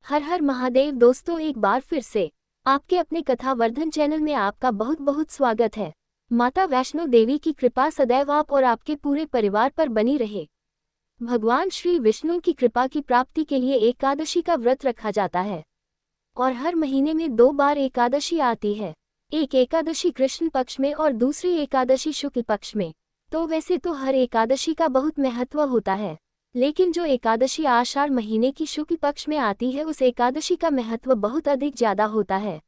हर हर महादेव दोस्तों, एक बार फिर से आपके अपने कथा वर्धन चैनल में आपका बहुत बहुत स्वागत है। माता वैष्णो देवी की कृपा सदैव आप और आपके पूरे परिवार पर बनी रहे। भगवान श्री विष्णु की कृपा की प्राप्ति के लिए एकादशी का व्रत रखा जाता है और हर महीने में 2 बार एकादशी आती है। एक एकादशी कृष्ण पक्ष में और दूसरी एकादशी शुक्ल पक्ष में। तो वैसे तो हर एकादशी का बहुत महत्व होता है, लेकिन जो एकादशी आषाढ़ महीने की शुक्ल पक्ष में आती है उस एकादशी का महत्व बहुत अधिक ज्यादा होता है,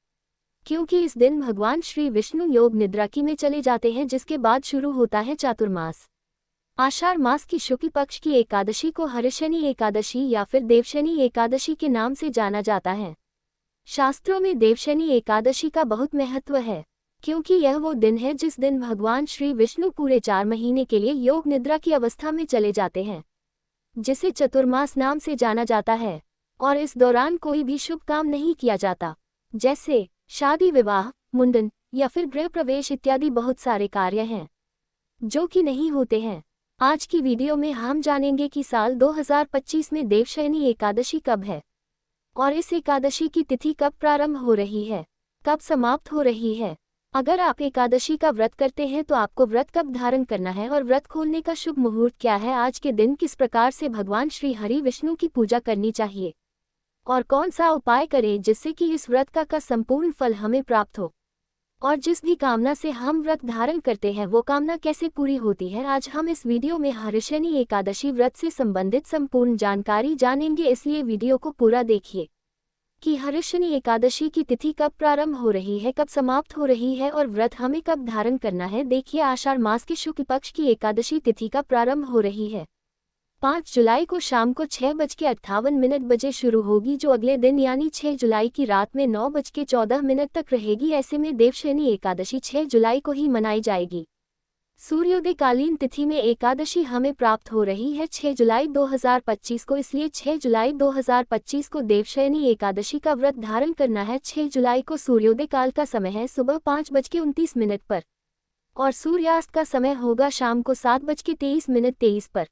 क्योंकि इस दिन भगवान श्री विष्णु योग निद्रा की में चले जाते हैं, जिसके बाद शुरू होता है चातुर्मास। आषाढ़ मास की शुक्ल पक्ष की एकादशी को हरिशनि एकादशी या फिर देवशनि एकादशी के नाम से जाना जाता है। शास्त्रों में देवशनि एकादशी का बहुत महत्व है, क्योंकि यह वो दिन है जिस दिन भगवान श्री विष्णु पूरे 4 महीने के लिए योग निद्रा की अवस्था में चले जाते हैं, जिसे चतुर्मास नाम से जाना जाता है। और इस दौरान कोई भी शुभ काम नहीं किया जाता, जैसे शादी, विवाह, मुंडन या फिर गृह प्रवेश इत्यादि बहुत सारे कार्य हैं जो कि नहीं होते हैं। आज की वीडियो में हम जानेंगे कि साल 2025 में देवशयनी एकादशी कब है और इस एकादशी की तिथि कब प्रारंभ हो रही है, कब समाप्त हो रही है। अगर आप एकादशी का व्रत करते हैं तो आपको व्रत कब धारण करना है और व्रत खोलने का शुभ मुहूर्त क्या है, आज के दिन किस प्रकार से भगवान श्री हरि विष्णु की पूजा करनी चाहिए और कौन सा उपाय करें जिससे कि इस व्रत का संपूर्ण फल हमें प्राप्त हो, और जिस भी कामना से हम व्रत धारण करते हैं वो कामना कैसे पूरी होती है, आज हम इस वीडियो में हरिशनि एकादशी व्रत से संबंधित संपूर्ण जानकारी जानेंगे। इसलिए वीडियो को पूरा देखिए कि हरिशनि एकादशी की तिथि कब प्रारंभ हो रही है, कब समाप्त हो रही है और व्रत हमें कब धारण करना है। देखिए, आषाढ़ मास के शुक्ल पक्ष की एकादशी तिथि का प्रारंभ हो रही है 5 जुलाई को शाम को 6:58 बजे शुरू होगी, जो अगले दिन यानी 6 जुलाई की रात में 9:14 तक रहेगी। ऐसे में देवशयनी एकादशी 6 जुलाई को ही मनाई जाएगी। सूर्योदयकालीन तिथि में एकादशी हमें प्राप्त हो रही है 6 जुलाई 2025 को, इसलिए 6 जुलाई 2025 को देवशयनी एकादशी का व्रत धारण करना है। 6 जुलाई को सूर्योदय काल का समय है सुबह 5:29 पर और सूर्यास्त का समय होगा शाम को 7:23 पर।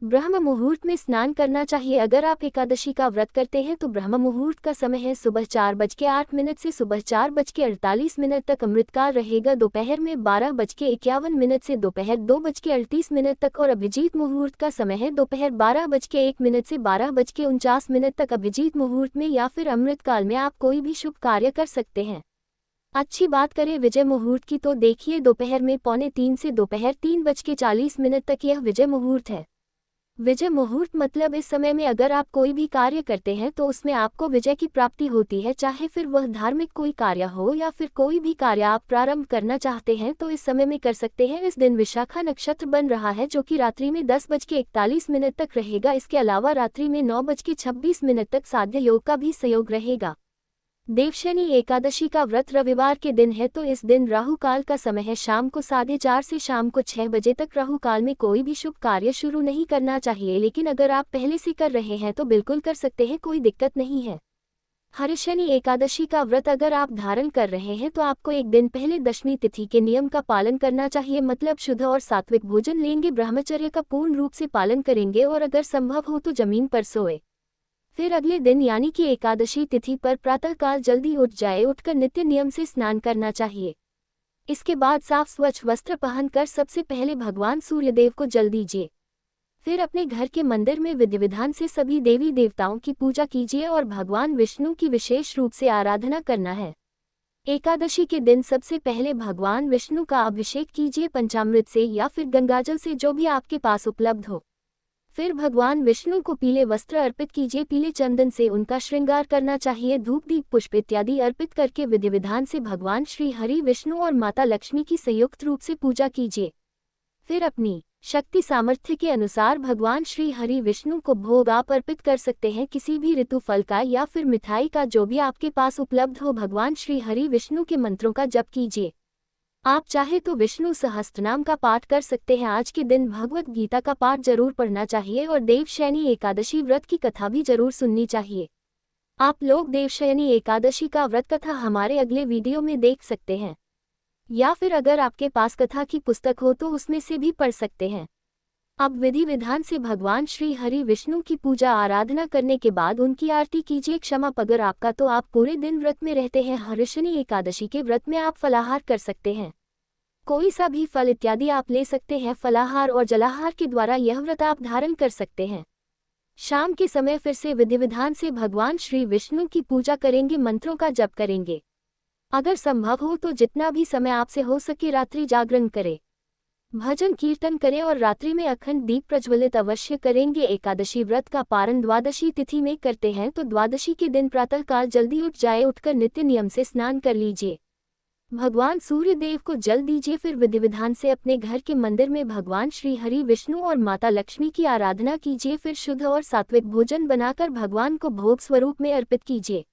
ब्रह्म मुहूर्त में स्नान करना चाहिए। अगर आप एकादशी का व्रत करते हैं तो ब्रह्म मुहूर्त का समय है सुबह 4:08 से सुबह 4:48 तक अमृतकाल रहेगा। दोपहर में 12:51 से दोपहर 2:38 तक और अभिजीत मुहूर्त का समय है दोपहर 12:01 से 12:49 तक। अभिजीत मुहूर्त में या फिर अमृतकाल में आप कोई भी शुभ कार्य कर सकते हैं। अच्छी बात करें विजय मुहूर्त की तो देखिए, दोपहर में 2:45 से दोपहर 3:40 तक यह विजय मुहूर्त है। विजय मुहूर्त मतलब इस समय में अगर आप कोई भी कार्य करते हैं तो उसमें आपको विजय की प्राप्ति होती है, चाहे फिर वह धार्मिक कोई कार्य हो या फिर कोई भी कार्य आप प्रारंभ करना चाहते हैं तो इस समय में कर सकते हैं। इस दिन विशाखा नक्षत्र बन रहा है जो कि रात्रि में 10:41 तक रहेगा। इसके अलावा रात्रि में 9:26 तक साध्य योग का भी संयोग रहेगा। देवशयनी एकादशी का व्रत रविवार के दिन है, तो इस दिन राहु काल का समय है शाम को 4:30 से शाम को 6 बजे तक। राहु काल में कोई भी शुभ कार्य शुरू नहीं करना चाहिए, लेकिन अगर आप पहले से कर रहे हैं तो बिल्कुल कर सकते हैं, कोई दिक्कत नहीं है। हरिशनि एकादशी का व्रत अगर आप धारण कर रहे हैं तो आपको एक दिन पहले दशमी तिथि के नियम का पालन करना चाहिए, मतलब शुद्ध और सात्विक भोजन लेंगे, ब्रह्मचर्य का पूर्ण रूप से पालन करेंगे और अगर संभव हो तो जमीन पर सोए। फिर अगले दिन यानी कि एकादशी तिथि पर प्रातःकाल जल्दी उठ जाए, उठकर नित्य नियम से स्नान करना चाहिए। इसके बाद साफ स्वच्छ वस्त्र पहनकर सबसे पहले भगवान सूर्यदेव को जल दीजिए। फिर अपने घर के मंदिर में विधि विधान से सभी देवी देवताओं की पूजा कीजिए और भगवान विष्णु की विशेष रूप से आराधना करना है। एकादशी के दिन सबसे पहले भगवान विष्णु का अभिषेक कीजिए पंचामृत से या फिर गंगाजल से, जो भी आपके पास उपलब्ध हो। फिर भगवान विष्णु को पीले वस्त्र अर्पित कीजिए, पीले चंदन से उनका श्रृंगार करना चाहिए। धूप दीप पुष्प इत्यादि अर्पित करके विधि विधान से भगवान श्री हरि विष्णु और माता लक्ष्मी की संयुक्त रूप से पूजा कीजिए। फिर अपनी शक्ति सामर्थ्य के अनुसार भगवान श्री हरि विष्णु को भोग आप अर्पित कर सकते हैं, किसी भी ऋतु फल का या फिर मिठाई का, जो भी आपके पास उपलब्ध हो। भगवान श्री हरि विष्णु के मंत्रों का जप कीजिए। आप चाहे तो विष्णु सहस्त्रनाम का पाठ कर सकते हैं। आज के दिन भगवत गीता का पाठ जरूर पढ़ना चाहिए और देवशयनी एकादशी व्रत की कथा भी जरूर सुननी चाहिए। आप लोग देवशयनी एकादशी का व्रत कथा हमारे अगले वीडियो में देख सकते हैं, या फिर अगर आपके पास कथा की पुस्तक हो तो उसमें से भी पढ़ सकते हैं। अब विधि विधान से भगवान श्री हरि विष्णु की पूजा आराधना करने के बाद उनकी आरती कीजिए। क्षमा अगर आपका तो आप पूरे दिन व्रत में रहते हैं। हर्षणी एकादशी के व्रत में आप फलाहार कर सकते हैं, कोई सा भी फल इत्यादि आप ले सकते हैं। फलाहार और जलाहार के द्वारा यह व्रत आप धारण कर सकते हैं। शाम के समय फिर से विधि विधान से भगवान श्री विष्णु की पूजा करेंगे, मंत्रों का जप करेंगे। अगर संभव हो तो जितना भी समय आपसे हो सके रात्रि जागरण करें, भजन कीर्तन करें और रात्रि में अखंड दीप प्रज्वलित अवश्य करेंगे। एकादशी व्रत का पारण द्वादशी तिथि में करते हैं तो द्वादशी के दिन प्रातःकाल जल्दी उठ जाए, उठकर नित्य नियम से स्नान कर लीजिए, भगवान सूर्य देव को जल दीजिए। फिर विधि विधान से अपने घर के मंदिर में भगवान श्री हरि विष्णु और माता लक्ष्मी की आराधना कीजिए। फिर शुद्ध और सात्विक भोजन बनाकर भगवान को भोग स्वरूप में अर्पित कीजिए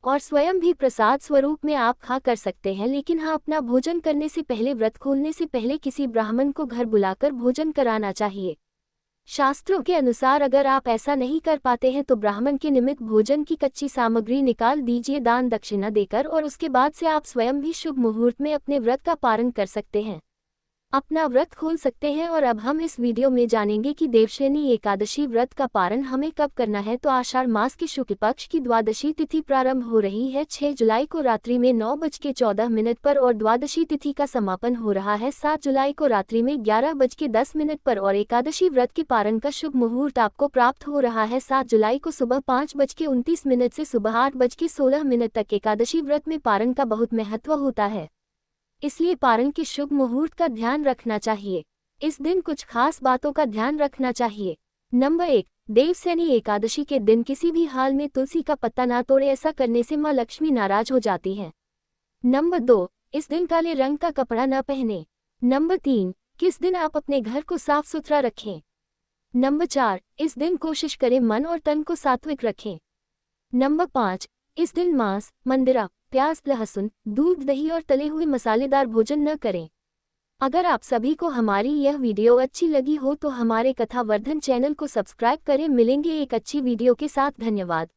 और स्वयं भी प्रसाद स्वरूप में आप खा कर सकते हैं। लेकिन हाँ, अपना भोजन करने से पहले, व्रत खोलने से पहले किसी ब्राह्मण को घर बुलाकर भोजन कराना चाहिए। शास्त्रों के अनुसार अगर आप ऐसा नहीं कर पाते हैं तो ब्राह्मण के निमित्त भोजन की कच्ची सामग्री निकाल दीजिए दान दक्षिणा देकर, और उसके बाद से आप स्वयं भी शुभ मुहूर्त में अपने व्रत का पारण कर सकते हैं, अपना व्रत खोल सकते हैं। और अब हम इस वीडियो में जानेंगे कि देवशयनी एकादशी व्रत का पारण हमें कब करना है। तो आषाढ़ मास के शुक्ल पक्ष की द्वादशी तिथि प्रारंभ हो रही है 6 जुलाई को रात्रि में 9:14 पर और द्वादशी तिथि का समापन हो रहा है 7 जुलाई को रात्रि में 11:10 पर। और एकादशी व्रत के पारण का शुभ मुहूर्त आपको प्राप्त हो रहा है 7 जुलाई को सुबह 5:29 से सुबह 8:16 तक। एकादशी व्रत में पारण का बहुत महत्व होता है, इसलिए पारण के शुभ मुहूर्त का ध्यान रखना चाहिए। इस दिन कुछ खास बातों का ध्यान रखना चाहिए। नंबर 1, देवशयनी एकादशी के दिन किसी भी हाल में तुलसी का पत्ता ना तोड़े, ऐसा करने से माँ लक्ष्मी नाराज हो जाती हैं। नंबर 2, इस दिन काले रंग का कपड़ा न पहने। नंबर 3, किस दिन आप अपने घर को साफ सुथरा रखें। नंबर 4, इस दिन कोशिश करें मन और तन को सात्विक रखें। नंबर 5, इस दिन मांस, मंदिरा, प्याज, लहसुन, दूध, दही और तले हुए मसालेदार भोजन न करें। अगर आप सभी को हमारी यह वीडियो अच्छी लगी हो तो हमारे कथा वर्धन चैनल को सब्सक्राइब करें। मिलेंगे एक अच्छी वीडियो के साथ। धन्यवाद।